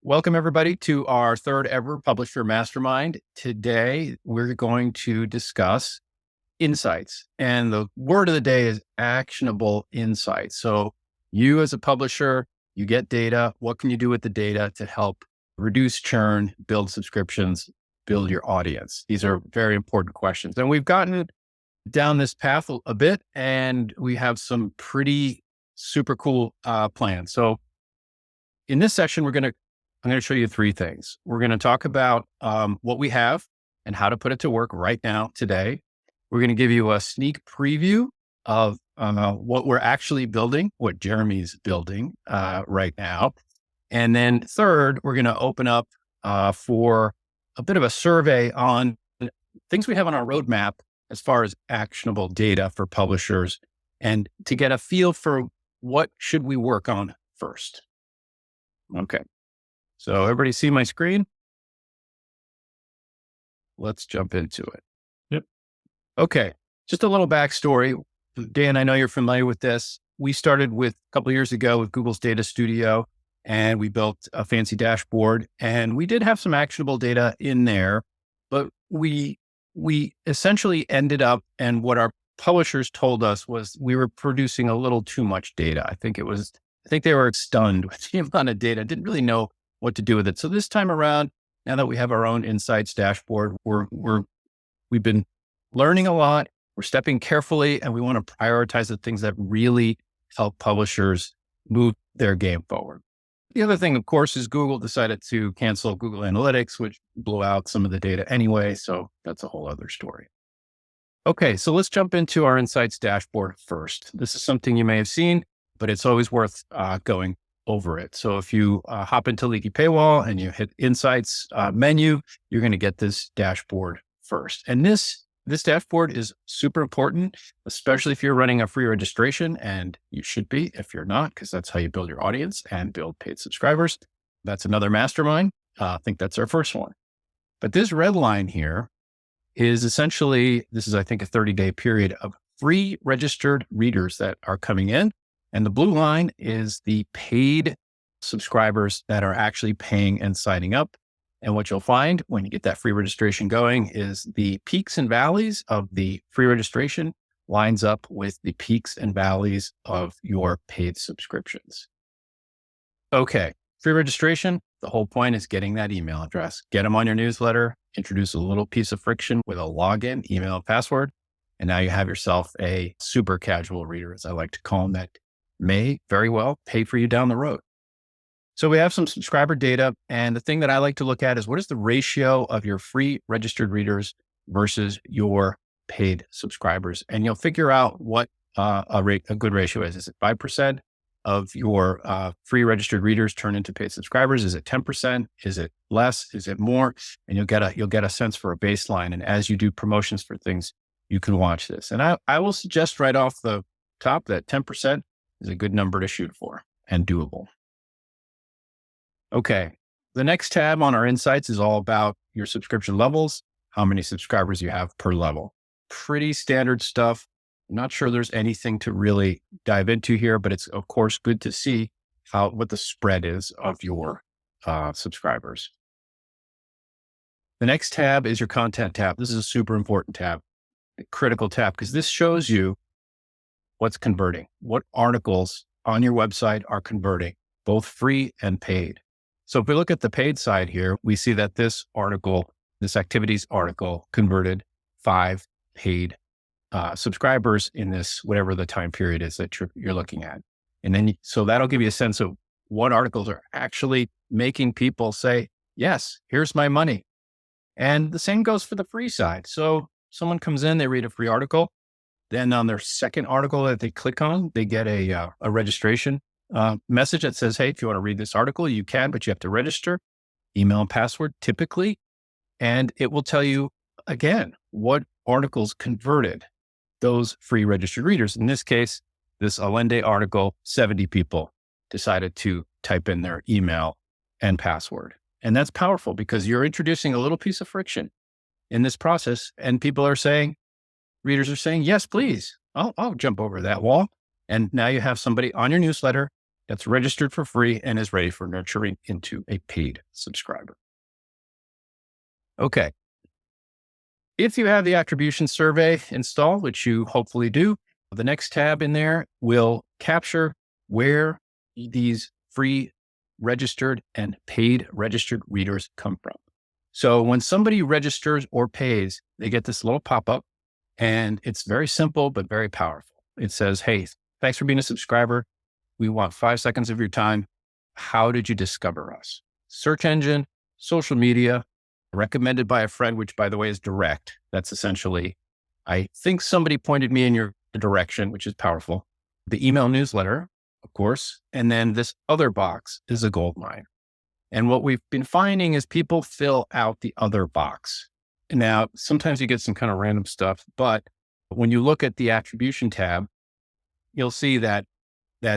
Welcome, everybody, to our third ever Publisher Mastermind. Today, we're going to discuss insights. And the word of the day is actionable insights. So, you as a publisher, you get data. What can you do with the data to help reduce churn, build subscriptions, build your audience? These are very important questions. And we've gotten down this path a bit, and we have some pretty super cool plans. So, in this session, I'm going to show you three things. We're going to talk about what we have and how to put it to work right now, today. We're going to give you a sneak preview of what we're actually building, what Jeremy's building right now. And then third, we're going to open up for a bit of a survey on things we have on our roadmap as far as actionable data for publishers and to get a feel for what should we work on first. Okay. So everybody see my screen? Let's jump into it. Yep. Okay. Just a little backstory. Dan, I know you're familiar with this. We started a couple of years ago with Google's Data Studio, and we built a fancy dashboard, and we did have some actionable data in there, but we essentially ended up, and what our publishers told us was we were producing a little too much data. I think they were stunned with the amount of data, didn't really know what to do with it. So this time around, now that we have our own insights dashboard, we've been learning a lot. We're stepping carefully, and we want to prioritize the things that really help publishers move their game forward. The other thing, of course, is Google decided to cancel Google Analytics, which blew out some of the data anyway. So that's a whole other story. Okay, so let's jump into our insights dashboard first. This is something you may have seen, but it's always worth going over it. So if you hop into Leaky Paywall and you hit Insights menu, you're going to get this dashboard first. And this dashboard is super important, especially if you're running a free registration, and you should be if you're not, because that's how you build your audience and build paid subscribers. That's another mastermind. I think that's our first one. But this red line here is essentially, this is, I think, a 30-day period of free registered readers that are coming in. And the blue line is the paid subscribers that are actually paying and signing up. And what you'll find when you get that free registration going is the peaks and valleys of the free registration lines up with the peaks and valleys of your paid subscriptions. Okay, free registration, the whole point is getting that email address. Get them on your newsletter, introduce a little piece of friction with a login, email, and password. And now you have yourself a super casual reader, as I like to call them, that may very well pay for you down the road. So we have some subscriber data. And the thing that I like to look at is what is the ratio of your free registered readers versus your paid subscribers? And you'll figure out what a good ratio is. Is it 5% of your free registered readers turn into paid subscribers? Is it 10%? Is it less? Is it more? And you'll get a sense for a baseline. And as you do promotions for things, you can watch this. And I will suggest right off the top that 10% is a good number to shoot for and doable. Okay. The next tab on our insights is all about your subscription levels, how many subscribers you have per level. Pretty standard stuff. I'm not sure there's anything to really dive into here, but it's of course good to see what the spread is of your subscribers. The next tab is your content tab. This is a super important tab, a critical tab, because this shows you what's converting, what articles on your website are converting, both free and paid. So if we look at the paid side here, we see that this activities article converted 5 paid subscribers in this, whatever the time period is that you're looking at. And then, so that'll give you a sense of what articles are actually making people say, yes, here's my money. And the same goes for the free side. So someone comes in, they read a free article. Then on their second article that they click on, they get a registration message that says, hey, if you want to read this article, you can, but you have to register, email and password typically. And it will tell you, again, what articles converted those free registered readers. In this case, this Allende article, 70 people decided to type in their email and password. And that's powerful because you're introducing a little piece of friction in this process. And readers are saying, yes, please, I'll jump over that wall. And now you have somebody on your newsletter that's registered for free and is ready for nurturing into a paid subscriber. Okay. If you have the attribution survey installed, which you hopefully do, the next tab in there will capture where these free registered and paid registered readers come from. So when somebody registers or pays, they get this little pop-up, and it's very simple, but very powerful. It says, hey, thanks for being a subscriber. We want 5 seconds of your time. How did you discover us? Search engine, social media, recommended by a friend, which by the way is direct. That's essentially, I think somebody pointed me in your direction, which is powerful. The email newsletter, of course. And then this other box is a gold mine. And what we've been finding is people fill out the other box. Now, sometimes you get some kind of random stuff, but when you look at the attribution tab, you'll see that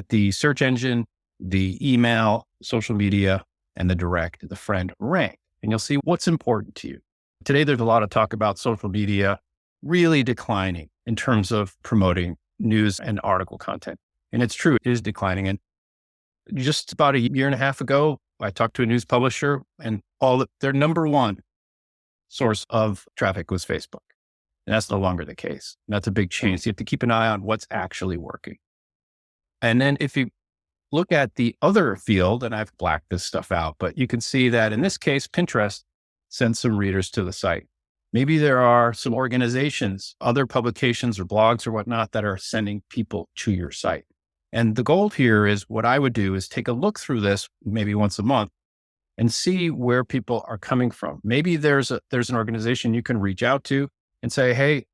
the search engine, the email, social media, and the direct, the friend rank. And you'll see what's important to you. Today, there's a lot of talk about social media really declining in terms of promoting news and article content. And it's true, it is declining. And just about a year and a half ago, I talked to a news publisher, and their number one source of traffic was Facebook. And that's no longer the case. And that's a big change. So you have to keep an eye on what's actually working. And then if you look at the other field, and I've blacked this stuff out, but you can see that in this case, Pinterest sends some readers to the site. Maybe there are some organizations, other publications or blogs or whatnot that are sending people to your site. And the goal here is what I would do is take a look through this maybe once a month and see where people are coming from. Maybe there's an organization you can reach out to and say, hey,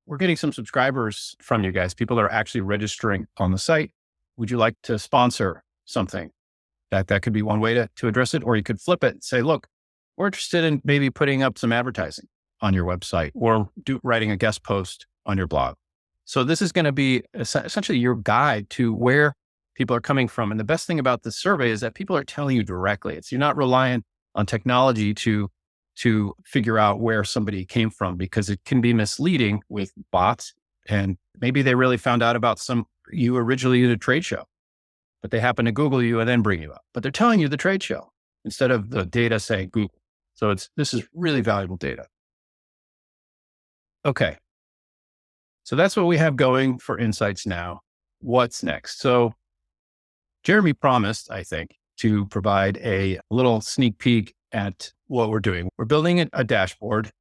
we're getting some subscribers from you guys. People are actually registering on the site. Would you like to sponsor something? That could be one way to address it. Or you could flip it and say, look, we're interested in maybe putting up some advertising on your website or writing a guest post on your blog. So this is going to be essentially your guide to where people are coming from. And the best thing about this survey is that people are telling you directly. You're not reliant on technology to figure out where somebody came from, because it can be misleading with bots. And maybe they really found out about you originally at a trade show, but they happen to Google you and then bring you up. But they're telling you the trade show instead of the data saying Google. So this is really valuable data. Okay. So that's what we have going for Insights now. What's next? So Jeremy promised, I think, to provide a little sneak peek at what we're doing. We're building a dashboard.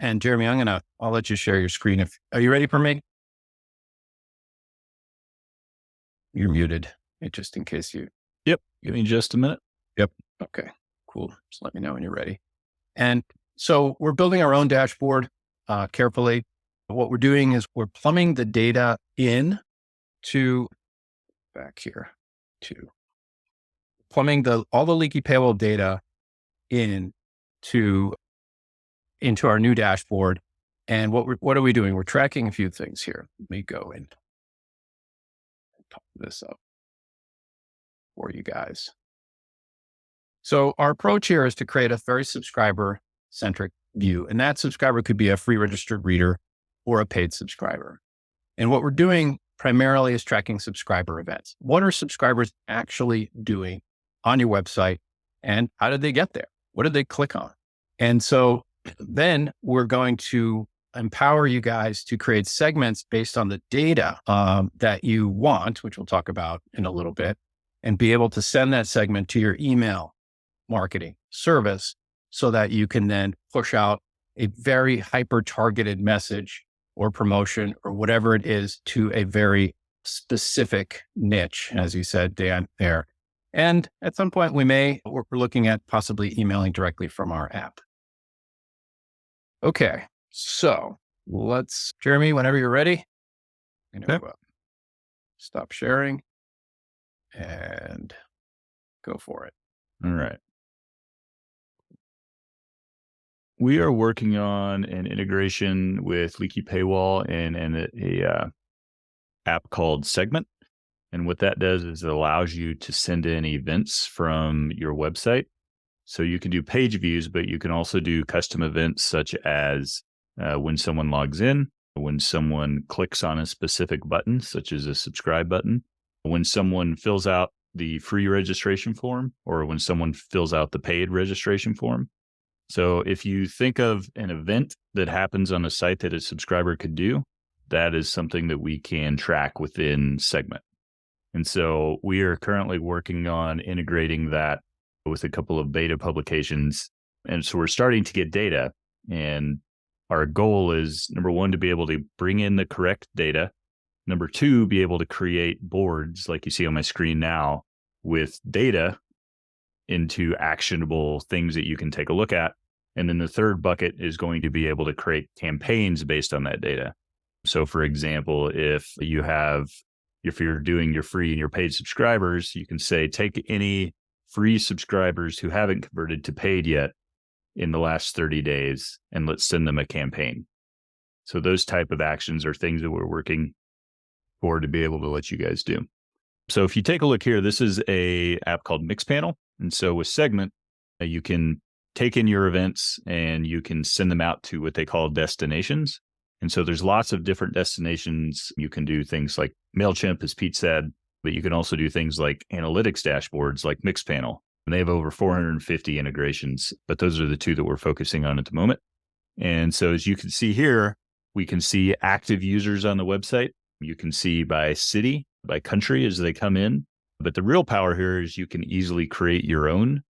And Jeremy, I'll let you share your screen. Are you ready for me? You're muted, just in case you. Yep. Give me just a minute. Yep. Okay, cool. Just let me know when you're ready. And so we're building our own dashboard carefully. What we're doing is we're plumbing the data in to plumbing all the Leaky Paywall data into our new dashboard. And what are we doing? We're tracking a few things here. Let me go and pop this up for you guys. So our approach here is to create a very subscriber-centric view. And that subscriber could be a free registered reader or a paid subscriber. And what we're doing primarily is tracking subscriber events. What are subscribers actually doing on your website, and how did they get there? What did they click on? And so then we're going to empower you guys to create segments based on the data that you want, which we'll talk about in a little bit, and be able to send that segment to your email marketing service so that you can then push out a very hyper-targeted message or promotion or whatever it is to a very specific niche, as you said, Dan, there. And at some point we're looking at possibly emailing directly from our app. Okay. So Jeremy, whenever you're ready, stop sharing and go for it. All right. We are working on an integration with Leaky Paywall and a app called Segment. And what that does is it allows you to send in events from your website. So you can do page views, but you can also do custom events such as when someone logs in, when someone clicks on a specific button, such as a subscribe button, when someone fills out the free registration form or when someone fills out the paid registration form. So if you think of an event that happens on a site that a subscriber could do, that is something that we can track within Segment. And so we are currently working on integrating that with a couple of beta publications. And so we're starting to get data. And our goal is, number one, to be able to bring in the correct data. Number two, be able to create boards like you see on my screen now with data into actionable things that you can take a look at. And then the third bucket is going to be able to create campaigns based on that data. So for example, if you're doing your free and your paid subscribers, you can say, take any free subscribers who haven't converted to paid yet in the last 30 days, and let's send them a campaign. So those type of actions are things that we're working for to be able to let you guys do. So if you take a look here, this is a app called Mixpanel. And so with Segment, you can take in your events and you can send them out to what they call destinations. And so there's lots of different destinations. You can do things like MailChimp, as Pete said, but you can also do things like analytics dashboards like Mixpanel. And they have over 450 integrations, but those are the two that we're focusing on at the moment. And so as you can see here, we can see active users on the website. You can see by city, by country as they come in. But the real power here is you can easily create your own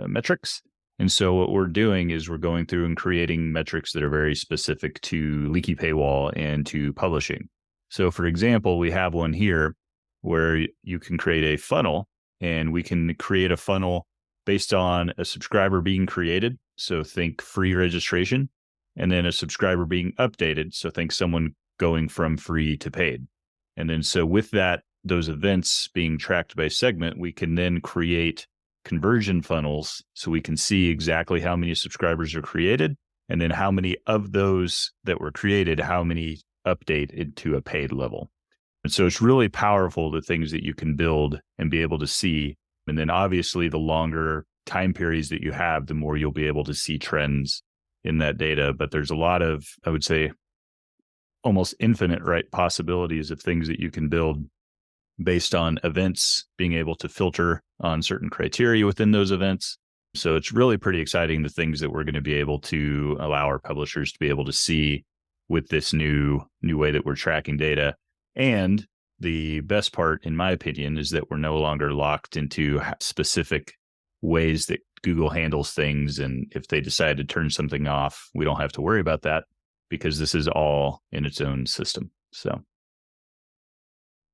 metrics. And so what we're doing is we're going through and creating metrics that are very specific to Leaky Paywall and to publishing. So for example, we have one here where you can create a funnel, and we can create a funnel based on a subscriber being created. So think free registration, and then a subscriber being updated. So think someone going from free to paid. And then so with that, those events being tracked by Segment, we can then create conversion funnels so we can see exactly how many subscribers are created, and then how many of those that were created, how many update into a paid level. And so it's really powerful, the things that you can build and be able to see. And then obviously the longer time periods that you have, the more you'll be able to see trends in that data. But there's a lot of, I would say, almost infinite possibilities of things that you can build based on events, being able to filter on certain criteria within those events. So it's really pretty exciting, the things that we're going to be able to allow our publishers to be able to see with this new way that we're tracking data. And the best part, in my opinion, is that we're no longer locked into specific ways that Google handles things. And if they decide to turn something off, we don't have to worry about that because this is all in its own system. So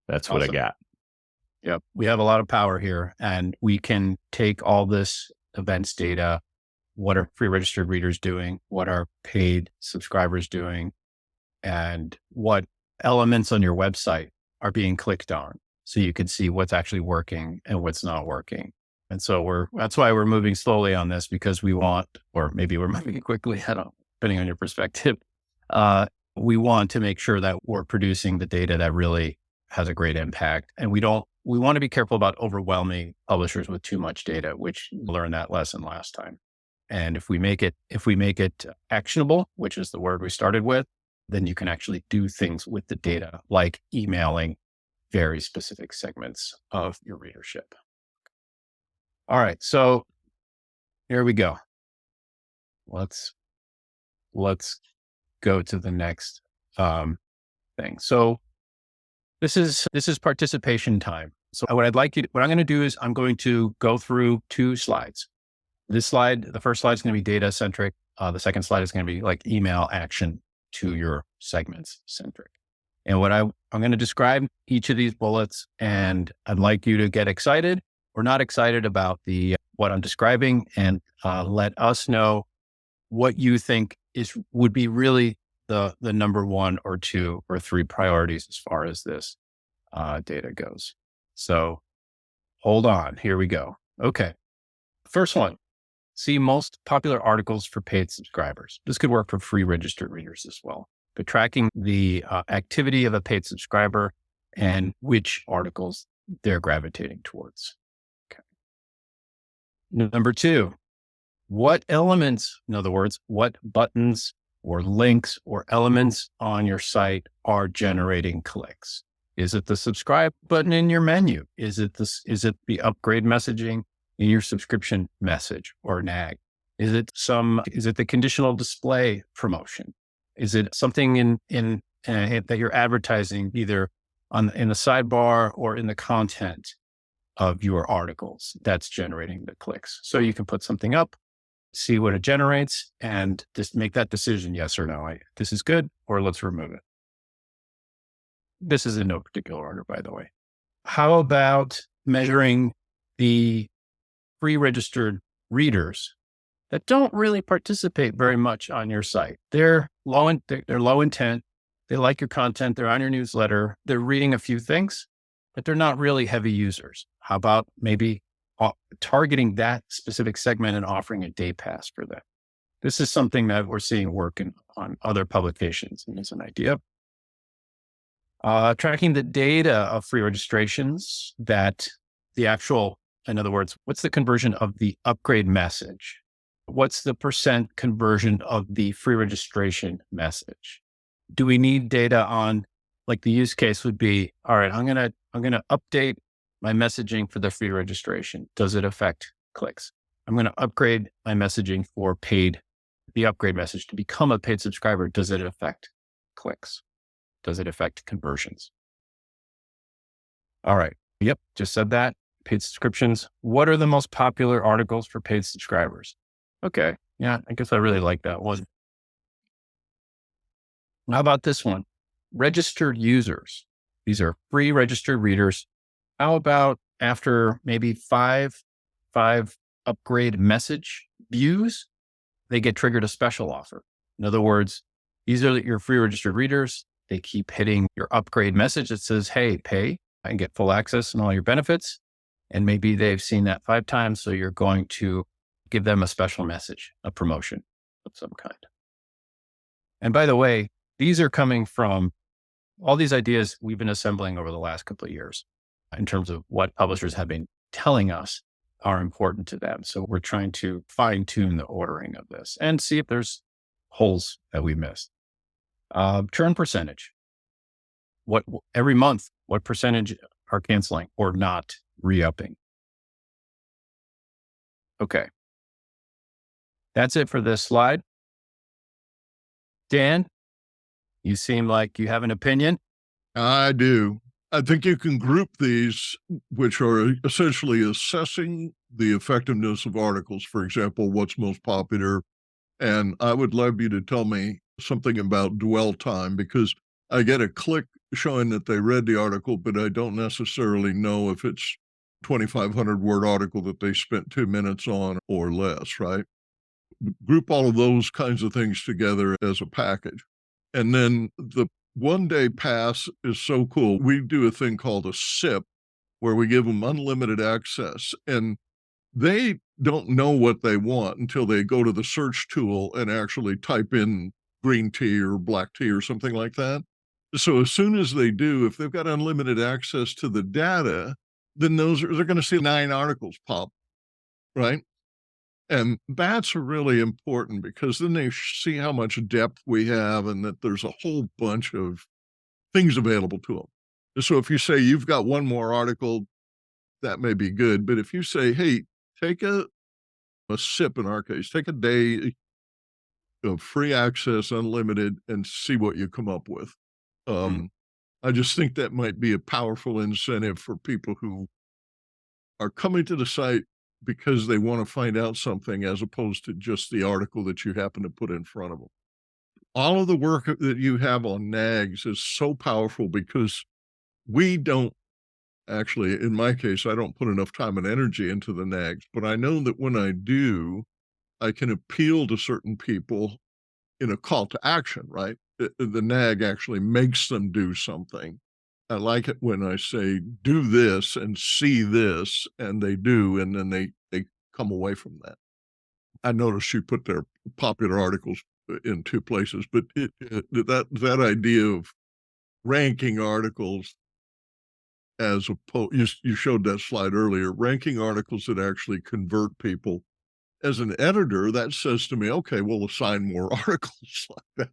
that's awesome. What I got. Yep. We have a lot of power here, and we can take all this events data. What are free registered readers doing? What are paid subscribers doing? And what elements on your website are being clicked on, so you can see what's actually working and what's not working. And so that's why we're moving slowly on this, because we want, or maybe we're moving quickly, I don't know, depending on your perspective. We want to make sure that we're producing the data that really has a great impact. And we want to be careful about overwhelming publishers with too much data, which we learned that lesson last time. And if we make it actionable, which is the word we started with, then you can actually do things with the data, like emailing very specific segments of your readership. All right. So here we go. Let's go to the next thing. So this is participation time. So what I'm going to do is I'm going to go through two slides. This slide, the first slide is going to be data centric. The second slide is going to be like email action to your segments centric. And what I'm going to describe each of these bullets, and I'd like you to get excited or not excited about what I'm describing, and let us know what you think would be really the number one or two or three priorities as far as this data goes. So hold on, here we go. Okay. First one, see most popular articles for paid subscribers. This could work for free registered readers as well, but tracking the activity of a paid subscriber and which articles they're gravitating towards. Okay. Number two, what elements, in other words, what buttons or links or elements on your site are generating clicks? Is it the subscribe button in your menu? Is it the upgrade messaging in your subscription message or nag? Is it the conditional display promotion? Is it something that you're advertising either in the sidebar or in the content of your articles that's generating the clicks? So you can put something up, see what it generates, and just make that decision, yes or no. This is good, or let's remove it. This is in no particular order, by the way. How about measuring the free registered readers that don't really participate very much on your site? They're low intent. They like your content. They're on your newsletter. They're reading a few things, but they're not really heavy users. How about maybe targeting that specific segment and offering a day pass for them? This is something that we're seeing work on other publications, and as an idea. Tracking the data of free registrations in other words, what's the conversion of the upgrade message? What's the % conversion of the free registration message? Do we need data on, like the use case would be, all right, I'm going to update my messaging for the free registration. Does it affect clicks? I'm going to upgrade my messaging for the upgrade message to become a paid subscriber. Does it affect clicks? Does it affect conversions? All right. Yep. Just said that. Paid subscriptions. What are the most popular articles for paid subscribers? Okay. Yeah. I guess I really like that one. How about this one? Registered users. These are free registered readers. How about after maybe five upgrade message views, they get triggered a special offer? In other words, these are your free registered readers. They keep hitting your upgrade message that says, hey, pay and get full access and all your benefits. And maybe they've seen that 5 times. So you're going to give them a special message, a promotion of some kind. And by the way, these are coming from all these ideas we've been assembling over the last couple of years in terms of what publishers have been telling us are important to them. So we're trying to fine tune the ordering of this and see if there's holes that we missed. Churn percentage. Every month, what percentage are canceling or not re-upping? Okay. That's it for this slide. Dan, you seem like you have an opinion. I do. I think you can group these, which are essentially assessing the effectiveness of articles. For example, what's most popular. And I would love you to tell me something about dwell time, because I get a click showing that they read the article, but I don't necessarily know if it's 2,500 word article that they spent 2 minutes on or less, right? Group all of those kinds of things together as a package. And then the 1 day pass is so cool. We do a thing called a SIP where we give them unlimited access, and they don't know what they want until they go to the search tool and actually type in green tea or black tea or something like that. So as soon as they do, if they've got unlimited access to the data, then they're going to see 9 articles pop, right? And that's really important, because then they see how much depth we have and that there's a whole bunch of things available to them. So if you say you've got one more article, that may be good. But if you say, hey, take a SIP, in our case, take a day of free access, unlimited, and see what you come up with. I just think that might be a powerful incentive for people who are coming to the site because they want to find out something, as opposed to just the article that you happen to put in front of them. All of the work that you have on NAGs is so powerful, because we don't actually, in my case, I don't put enough time and energy into the NAGs, but I know that when I do, I can appeal to certain people in a call to action, right? The NAG actually makes them do something. I like it when I say, do this and see this, and they do, and then they come away from that. I noticed you put their popular articles in 2 places, but that idea of ranking articles, as opposed, you showed that slide earlier, ranking articles that actually convert people. As an editor, that says to me, okay, we'll assign more articles like that.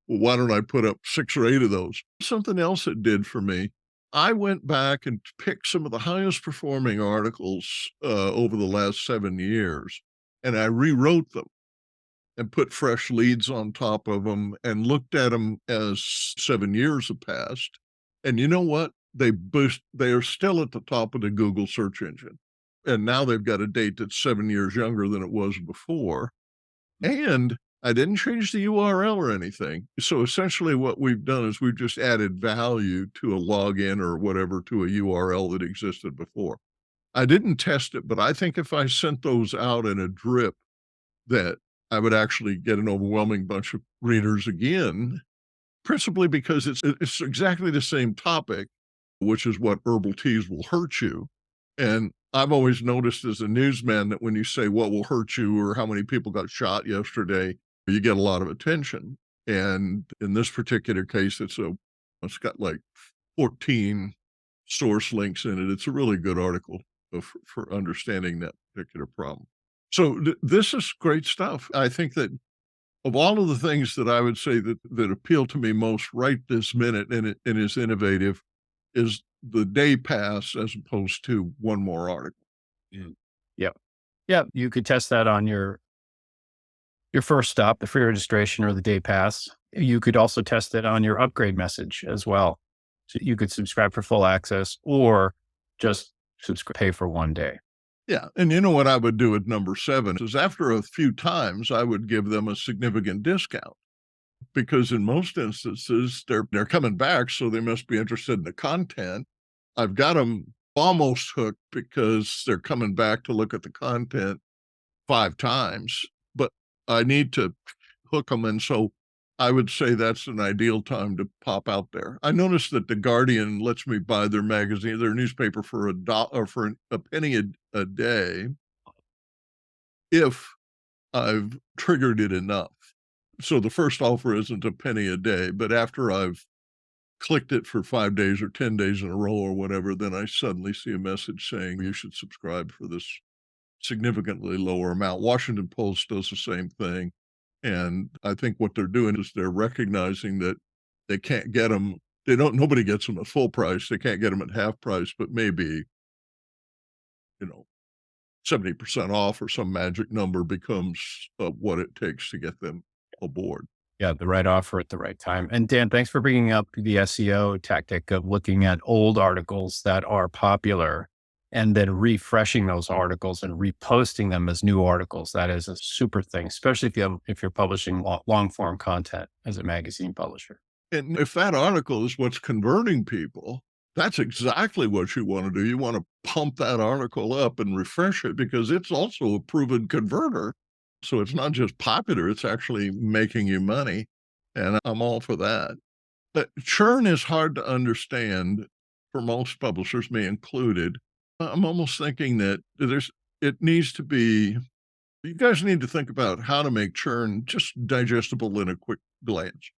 well, why don't I put up 6 or 8 of those? Something else it did for me, I went back and picked some of the highest performing articles over the last 7 years, and I rewrote them and put fresh leads on top of them and looked at them as 7 years have passed. And you know what? They are still at the top of the Google search engine. And now they've got a date that's 7 years younger than it was before. And I didn't change the URL or anything. So essentially what we've done is we've just added value to a login or whatever to a URL that existed before. I didn't test it, but I think if I sent those out in a drip, that I would actually get an overwhelming bunch of readers again, principally because it's exactly the same topic, which is what herbal teas will hurt you. And I've always noticed as a newsman that when you say what will hurt you or how many people got shot yesterday, you get a lot of attention. And in this particular case, it's got like 14 source links in it. It's a really good article for understanding that particular problem. So this is great stuff. I think that of all of the things that I would say that appeal to me most right this minute and is innovative is the day pass as opposed to one more article. Yep. Yeah. You could test that on your first stop, the free registration or the day pass. You could also test it on your upgrade message as well. So you could subscribe for full access or just pay for 1 day. Yeah. And you know what I would do at number 7 is after a few times, I would give them a significant discount because in most instances, they're coming back. So they must be interested in the content. I've got them almost hooked because they're coming back to look at the content 5 times, but I need to hook them. And so I would say that's an ideal time to pop out there. I noticed that The Guardian lets me buy their magazine, their newspaper for a penny a day if I've triggered it enough. So the first offer isn't a penny a day, but after I've clicked it for 5 days or 10 days in a row or whatever, then I suddenly see a message saying you should subscribe for this significantly lower amount. Washington Post does the same thing. And I think what they're doing is they're recognizing that they can't get them. Nobody gets them at full price. They can't get them at half price, but maybe, 70% off or some magic number becomes what it takes to get them aboard. Yeah, the right offer at the right time. And Dan, thanks for bringing up the SEO tactic of looking at old articles that are popular and then refreshing those articles and reposting them as new articles. That is a super thing, especially if you're publishing long form content as a magazine publisher. And if that article is what's converting people, that's exactly what you want to do. You want to pump that article up and refresh it because it's also a proven converter. So it's not just popular, it's actually making you money. And I'm all for that. But churn is hard to understand for most publishers, me included. I'm almost thinking that you guys need to think about how to make churn just digestible in a quick glance.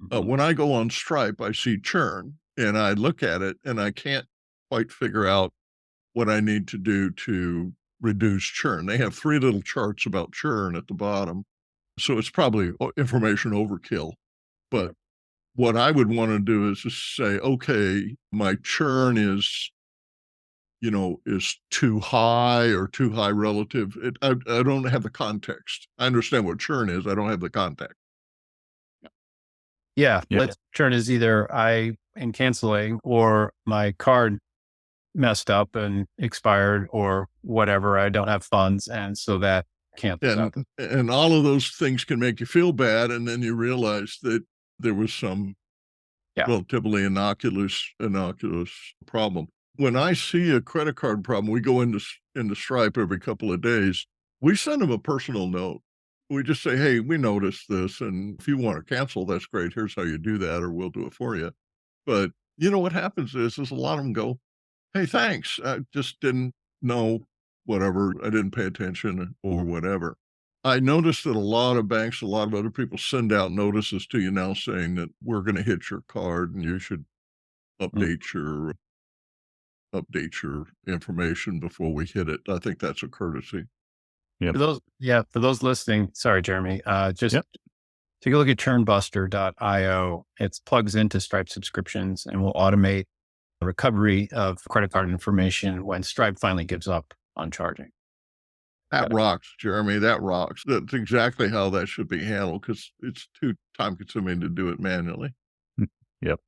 When I go on Stripe, I see churn and I look at it and I can't quite figure out what I need to do to reduce churn. They have 3 little charts about churn at the bottom. So it's probably information overkill. But what I would want to do is just say, okay, my churn is too high or too high relative. I don't have the context. I understand what churn is. I don't have the context. Yeah. Churn is either I am canceling or my card messed up and expired or whatever. I don't have funds. And so that can't. And all of those things can make you feel bad. And then you realize that there was some relatively innocuous problem. When I see a credit card problem, we go into Stripe every couple of days. We send them a personal note. We just say, hey, we noticed this. And if you want to cancel, that's great. Here's how you do that, or we'll do it for you. But what happens is a lot of them go, hey, thanks. I just didn't know whatever. I didn't pay attention or whatever. I noticed that a lot of banks, a lot of other people send out notices to you now saying that we're going to hit your card and you should update your information before we hit it. I think that's a courtesy. For those listening, sorry, Jeremy, take a look at churnbuster.io. It plugs into Stripe subscriptions and will automate the recovery of credit card information when Stripe finally gives up on charging. That rocks, Jeremy. That rocks. That's exactly how that should be handled because it's too time consuming to do it manually. Yep.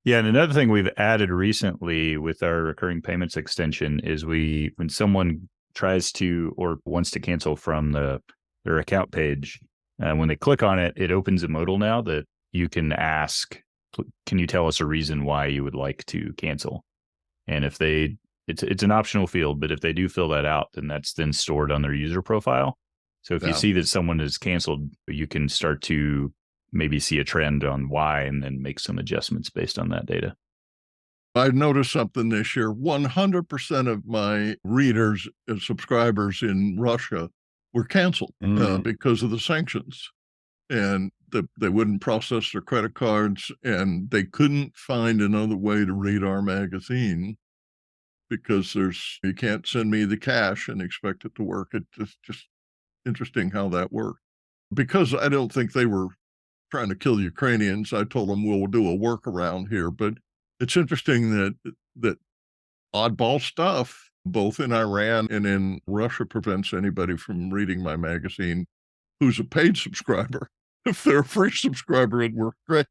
Yeah. And another thing we've added recently with our recurring payments extension is when someone tries to or wants to cancel from their account page, when they click on it, it opens a modal now that you can ask, can you tell us a reason why you would like to cancel? And if it's an optional field, but if they do fill that out, then that's then stored on their user profile. So if you see that someone is canceled, you can start to maybe see a trend on why and then make some adjustments based on that data. I've noticed something this year. 100% of my readers and subscribers in Russia were canceled because of the sanctions. And they wouldn't process their credit cards, and they couldn't find another way to read our magazine because you can't send me the cash and expect it to work. It's just interesting how that worked. Because I don't think they were trying to kill Ukrainians, I told them we'll do a workaround here. But it's interesting that oddball stuff, both in Iran and in Russia, prevents anybody from reading my magazine who's a paid subscriber. If they're a free subscriber, it worked great.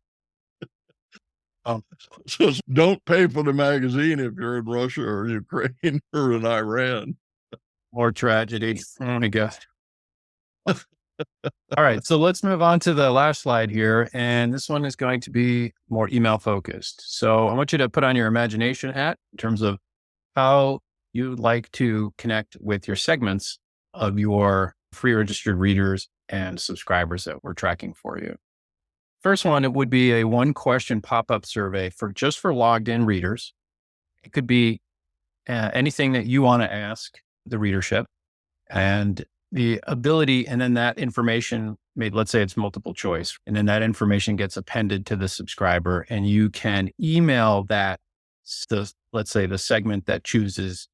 So don't pay for the magazine if you're in Russia or Ukraine or in Iran. More tragedy. Oh my God. All right. So let's move on to the last slide here. And this one is going to be more email focused. So I want you to put on your imagination hat in terms of how you'd like to connect with your segments of your free registered readers and subscribers that we're tracking for you. First one, it would be a 1-question pop-up survey for logged in readers. It could be anything that you want to ask the readership, and the ability, and then that information let's say it's multiple choice, and then that information gets appended to the subscriber, and you can email let's say the segment that chooses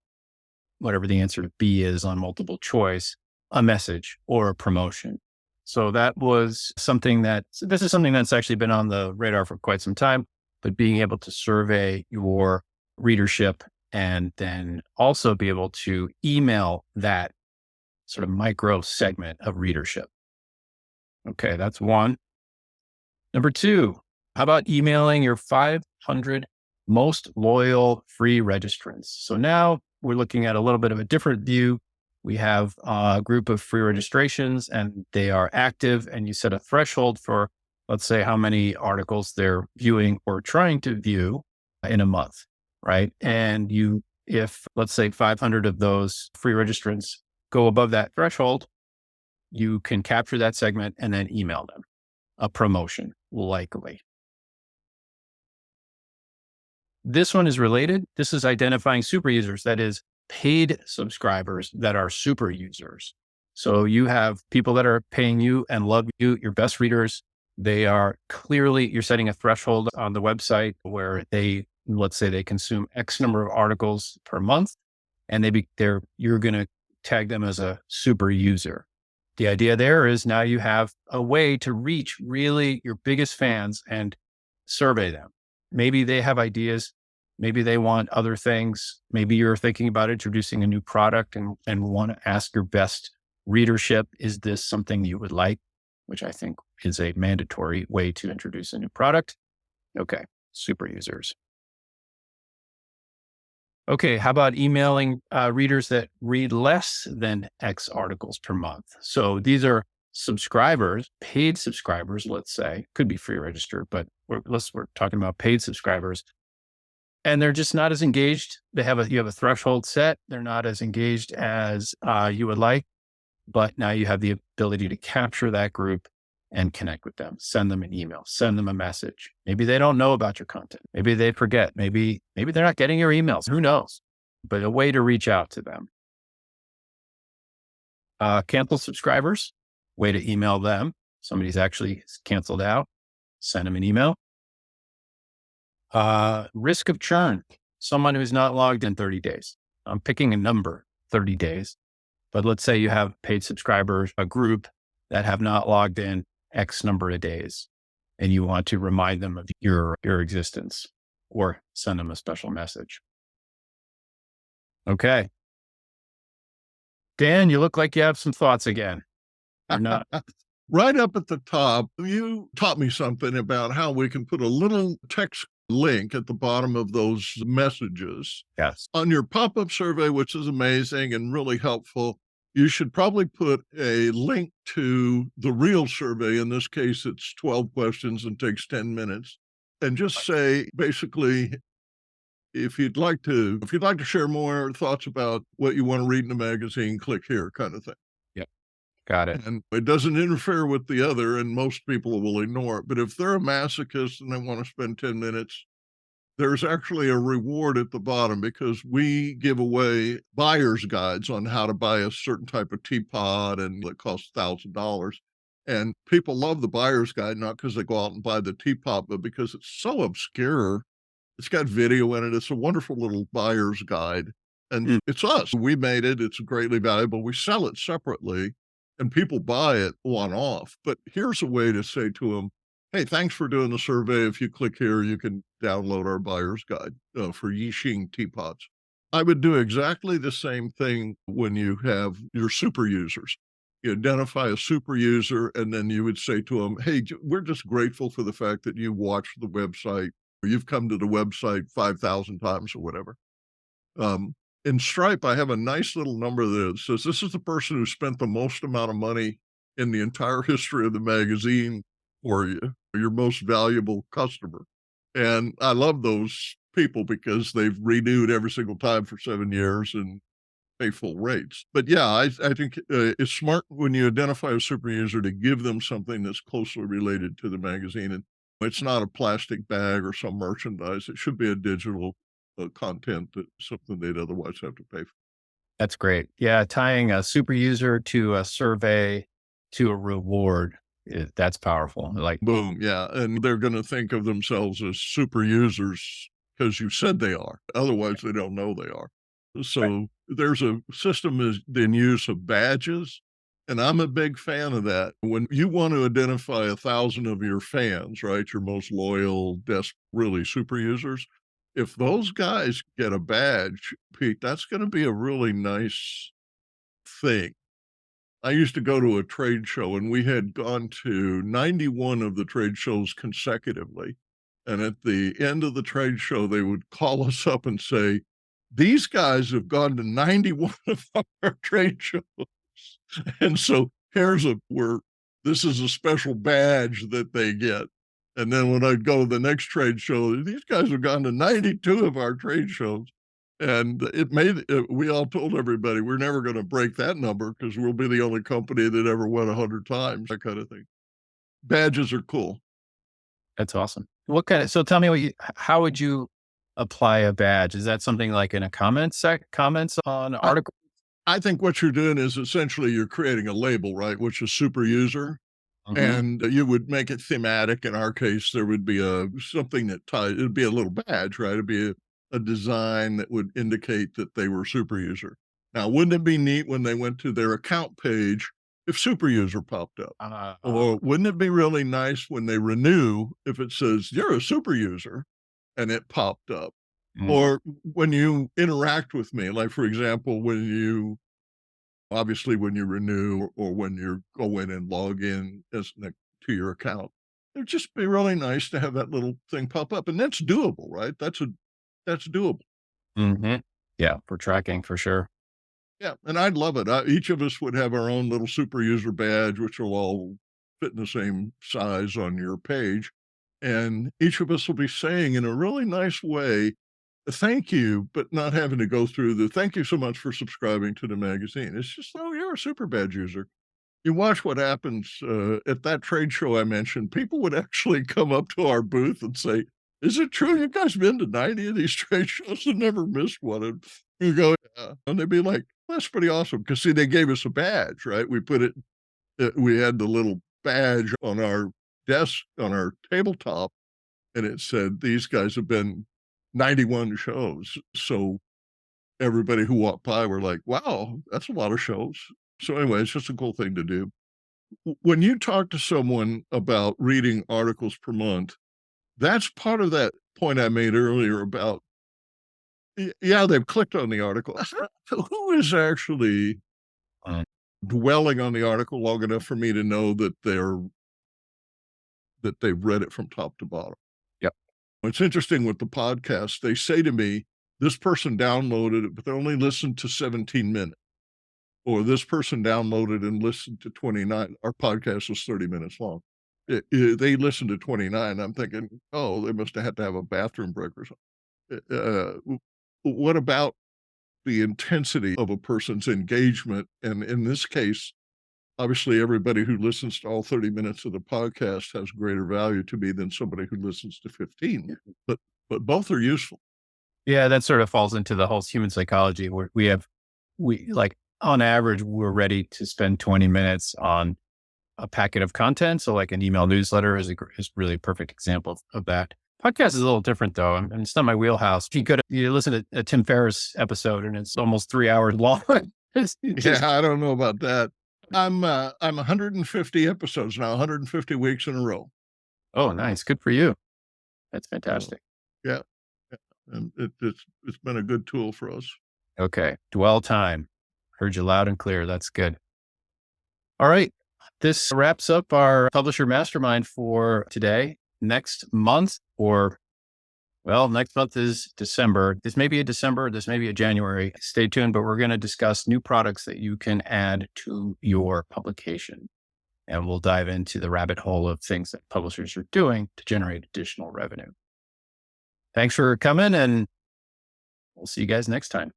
whatever the answer to B is on multiple choice, a message or a promotion. So this is something that's actually been on the radar for quite some time, but being able to survey your readership and then also be able to email that sort of micro segment of readership. Okay, that's one. Number 2, how about emailing your 500 most loyal free registrants? So now we're looking at a little bit of a different view. We have a group of free registrations and they are active, and you set a threshold for, let's say, how many articles they're viewing or trying to view in a month, right? And if let's say 500 of those free registrants go above that threshold, you can capture that segment and then email them a promotion, likely. This one is related. This is identifying super users, that is paid subscribers that are super users. So you have people that are paying you and love you, your best readers. You're setting a threshold on the website where let's say they consume X number of articles per month, and you're going to tag them as a super user. The idea there is now you have a way to reach really your biggest fans and survey them. Maybe they have ideas. Maybe they want other things. Maybe you're thinking about introducing a new product and want to ask your best readership, is this something you would like? Which I think is a mandatory way to introduce a new product. Okay, super users. Okay, how about emailing readers that read less than X articles per month? So these are subscribers, paid subscribers, let's say, could be free registered, but we're talking about paid subscribers. And they're just not as engaged. You have a threshold set. They're not as engaged as you would like, but now you have the ability to capture that group and connect with them. Send them an email, send them a message. Maybe they don't know about your content. Maybe they forget. Maybe they're not getting your emails. Who knows? But a way to reach out to them. Cancel subscribers, way to email them. Somebody's actually canceled out. Send them an email. Risk of churn, someone who's not logged in 30 days. I'm picking a number, 30 days. But let's say you have paid subscribers, a group that have not logged in X number of days, and you want to remind them of your existence or send them a special message. Okay. Dan, you look like you have some thoughts again. Or not. Right up at the top, you taught me something about how we can put a little text link at the bottom of those messages. Yes. On your pop-up survey, which is amazing and really helpful, you should probably put a link to the real survey. In this case, it's 12 questions and takes 10 minutes. And just say, basically, if you'd like to share more thoughts about what you want to read in the magazine, click here, kind of thing. Yep. Got it. And it doesn't interfere with the other, and most people will ignore it. But if they're a masochist and they want to spend 10 minutes, there's actually a reward at the bottom, because we give away buyer's guides on how to buy a certain type of teapot, and it costs $1,000. And people love the buyer's guide, not because they go out and buy the teapot, but because it's so obscure. It's got video in it. It's a wonderful little buyer's guide. And it's us. We made it. It's greatly valuable. We sell it separately, and people buy it one off. But here's a way to say to them, hey, thanks for doing the survey. If you click here, you can download our buyer's guide for Yixing teapots. I would do exactly the same thing when you have your super users. You identify a super user, and then you would say to them, hey, we're just grateful for the fact that you watched the website, or you've come to the website 5,000 times or whatever. In Stripe, I have a nice little number that says this is the person who spent the most amount of money in the entire history of the magazine for you, your most valuable customer. And I love those people because they've renewed every single time for 7 years and pay full rates. But yeah, I think it's smart when you identify a super user to give them something that's closely related to the magazine. And it's not a plastic bag or some merchandise. It should be a digital content, that's something they'd otherwise have to pay for. That's great. Yeah. Tying a super user to a survey to a reward, that's powerful. Like, boom. Yeah. And they're going to think of themselves as super users because you said they are. Otherwise, they don't know they are. So right. There's a system in use of badges. And I'm a big fan of that. When you want to identify 1,000 of your fans, right, your most loyal, really super users, if those guys get a badge, Pete, that's going to be a really nice thing. I used to go to a trade show, and we had gone to 91 of the trade shows consecutively. And at the end of the trade show, they would call us up and say, these guys have gone to 91 of our trade shows. And so here's this is a special badge that they get. And then when I'd go to the next trade show, these guys have gone to 92 of our trade shows. And we all told everybody, we're never going to break that number because we'll be the only company that ever went 100 times, that kind of thing. Badges are cool. That's awesome. So tell me how would you apply a badge? Is that something like in a comments on articles? I think what you're doing is essentially you're creating a label, right? Which is super user. And you would make it thematic. In our case, there would be something that it'd be a little badge, right? It'd be a design that would indicate that they were super user. Now, wouldn't it be neat when they went to their account page if super user popped up? Or wouldn't it be really nice when they renew if it says you're a super user and it popped up? Or when you interact with me, like, for example, when you renew or when you go in and log in to your account, it'd just be really nice to have that little thing pop up. And that's doable, right? That's doable. Mm-hmm. Yeah, for tracking, for sure. Yeah, and I'd love it. Each of us would have our own little super user badge, which will all fit in the same size on your page. And each of us will be saying in a really nice way, thank you, but not having to go through the thank you so much for subscribing to the magazine. It's just, oh, you're a super badge user. You watch what happens at that trade show I mentioned. People would actually come up to our booth and say, is it true you guys been to 90 of these trade shows and never missed one? And you go, yeah. And they'd be like, that's pretty awesome. Because see, they gave us a badge, right? We had the little badge on our desk, on our tabletop, and it said, these guys have been 91 shows. So everybody who walked by were like, wow, that's a lot of shows. So anyway, it's just a cool thing to do. when you talk to someone about reading articles per month, that's part of that point I made earlier about, yeah, they've clicked on the article. Who is actually dwelling on the article long enough for me to know that they've read it from top to bottom? Yep. It's interesting with the podcast. They say to me, this person downloaded it, but they only listened to 17 minutes. Or this person downloaded and listened to 29. Our podcast was 30 minutes long. They listened to 29. I'm thinking, oh, they must have had to have a bathroom break or something. What about the intensity of a person's engagement? And in this case, obviously, everybody who listens to all 30 minutes of the podcast has greater value to me than somebody who listens to 15. But both are useful. Yeah, that sort of falls into the whole human psychology where we like on average, we're ready to spend 20 minutes on a packet of content. So like an email newsletter is really a perfect example of that. Podcast is a little different though. And it's not my wheelhouse. You listen to a Tim Ferriss episode and it's almost 3 hours long. Yeah, I don't know about that. I'm 150 episodes now, 150 weeks in a row. Oh, nice. Good for you. That's fantastic. Yeah. And it's been a good tool for us. Okay. Dwell time. Heard you loud and clear. That's good. All right. This wraps up our Publisher Mastermind for today. Next month next month is December. This may be a December, this may be a January. Stay tuned, but we're going to discuss new products that you can add to your publication. And we'll dive into the rabbit hole of things that publishers are doing to generate additional revenue. Thanks for coming, and we'll see you guys next time.